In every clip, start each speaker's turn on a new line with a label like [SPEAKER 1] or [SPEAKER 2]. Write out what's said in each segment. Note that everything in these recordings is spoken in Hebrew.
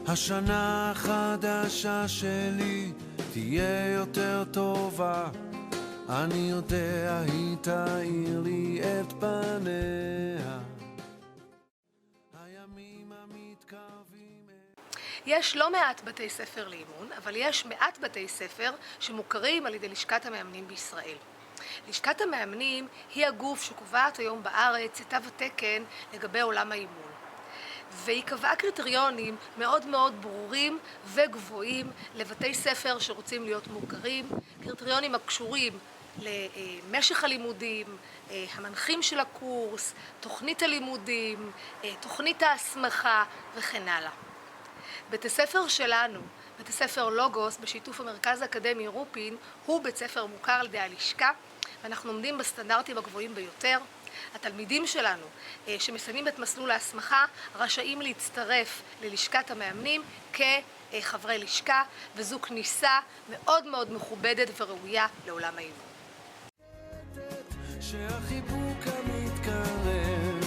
[SPEAKER 1] השנה החדשה שלי תהיה יותר טובה, אני יודע היא תאיר לי את פניה. הימים המתקרבים.
[SPEAKER 2] יש לא מעט בתי ספר לאימון, אבל יש מעט בתי ספר שמוכרים על ידי לשכת המאמנים בישראל. לשכת המאמנים היא הגוף שקובעת היום בארץ את תו התקן לגבי עולם האימון. והיא קבעה קריטריונים מאוד מאוד ברורים וגבוהים לבתי ספר שרוצים להיות מוכרים, קריטריונים הקשורים למשך הלימודים, המנחים של הקורס, תוכנית הלימודים, תוכנית ההסמכה וכן הלאה. בית הספר שלנו, בית הספר לוגוס, בשיתוף המרכז האקדמי רופין, הוא בית ספר מוכר על ידי הלשכה, ואנחנו עומדים בסטנדרטים הגבוהים ביותר. התלמידים שלנו שמסיימים את מסלול ההסמכה רשאים להצטרף ללשכת המאמנים כחברי לשכה, וזו כניסה מאוד מאוד מכובדת וראויה לעולם האימון.
[SPEAKER 1] שהחיבוק המתקרב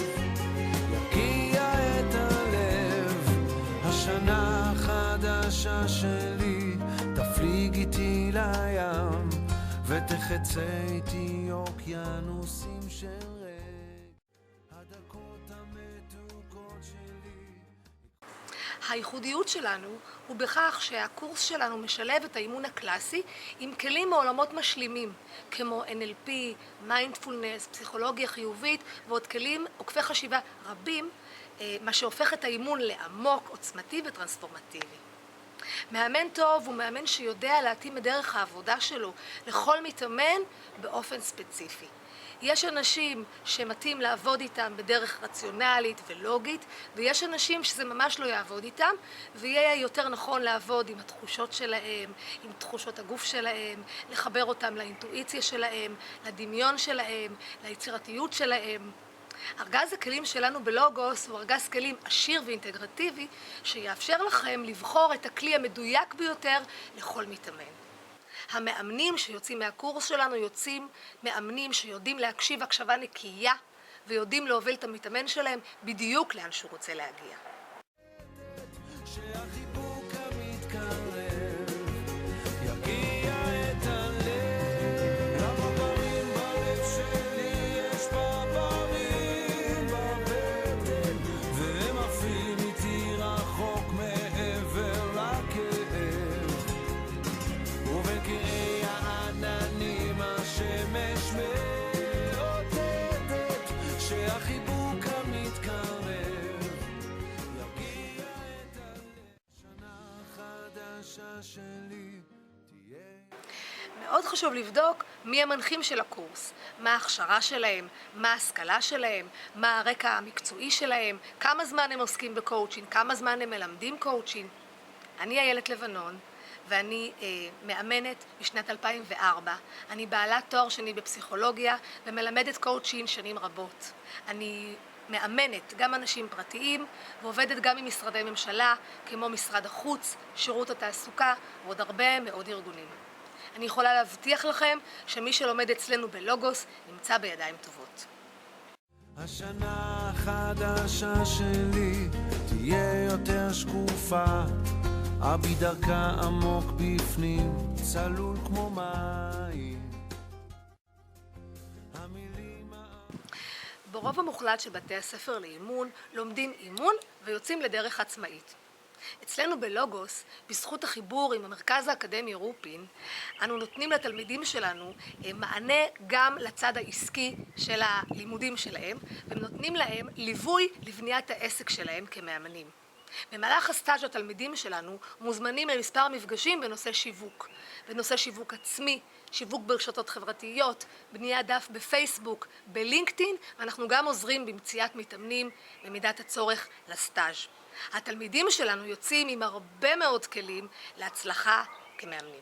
[SPEAKER 1] יקיע את הלב, השנה החדשה שלי תפליג איתי לים ותחצה איתי אוקיינוסים של ריק, הדקות המתוקות שלי.
[SPEAKER 2] הייחודיות שלנו הוא בכך שהקורס שלנו משלב את האימון הקלאסי עם כלים מעולמות משלימים כמו NLP, מיינדפולנס, פסיכולוגיה חיובית ועוד כלים עוקפי חשיבה רבים, מה שהופך את האימון לעמוק, עוצמתי וטרנספורמטיבי. מאמן טוב הוא מאמן שיודע להתאים את דרך העבודה שלו לכל מתאמן באופן ספציפי. יש אנשים שמתאים לעבוד איתם בדרך רציונלית ולוגית, ויש אנשים שזה ממש לא יעבוד איתם, ויהיה יותר נכון לעבוד עם התחושות שלהם, עם תחושות הגוף שלהם, לחבר אותם לאינטואיציה שלהם, לדמיון שלהם, ליצירתיות שלהם. ארגז הכלים שלנו בלוגוס הוא ארגז כלים עשיר ואינטגרטיבי שיאפשר לכם לבחור את הכלי המדויק ביותר לכל מתאמן. המאמנים שיוצאים מהקורס שלנו יוצאים מאמנים שיודעים להקשיב הקשבה נקייה ויודעים להוביל את המתאמן שלהם בדיוק לאן שהוא רוצה להגיע.
[SPEAKER 1] שהחיבוק המתקרב יקיע את הלב, הפרפרים בלב שלי יש פרפרים בבטן, והם עפים איתי רחוק מעבר לכאב, ובקרי העננים השמש מעודדת, שהחיבוק המתקרב יגיע את הלב, שנה חדשה שלי תהיה.
[SPEAKER 2] מאוד חשוב לבדוק מי המנחים של הקורס, מה ההכשרה שלהם, מה ההשכלה שלהם, מה הרקע המקצועי שלהם, כמה זמן הם עוסקים בקואוצ'ינג, כמה זמן הם מלמדים קואוצ'ינג. אני איילת לבנון, ואני מאמנת בשנת 2004. אני בעלת תואר שני בפסיכולוגיה ומלמדת קואוצ'ינג שנים רבות. אני מאמנת גם אנשים פרטיים ועובדת גם עם משרדי ממשלה כמו משרד החוץ, שירות התעסוקה ועוד הרבה מאוד ארגונים. אני יכולה להבטיח לכם שמי שלומד אצלנו בלוגוס נמצא בידיים טובות.
[SPEAKER 1] השנה החדשה שלי תהיה יותר שקופה, אבי דרכה עמוק בפנים, צלול כמו מים. המילים
[SPEAKER 2] ברוב המוחלט של בתי הספר לאימון לומדים אימון ויוצאים לדרך עצמאית. אצלנו בלוגוס, בזכות החיבור עם המרכז האקדמי רופין, אנו נותנים לתלמידים שלנו מענה גם לצד העסקי של הלימודים שלהם, ונותנים להם ליווי לבניית העסק שלהם כמאמנים. במהלך הסטאז' התלמידים שלנו מוזמנים למספר מפגשים בנושא שיווק עצמי, שיווק ברשתות חברתיות, בניית דף בפייסבוק, בלינקדאין, ואנחנו גם עוזרים במציאת מתאמנים במידת הצורך לסטאז'. התלמידים שלנו יוצאים עם הרבה מאוד כלים להצלחה כמאמנים.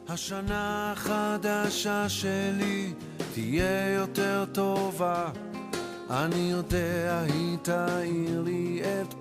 [SPEAKER 1] השנה החדשה שלי תהיה יותר טובה, אני יודע היא תאיר לי את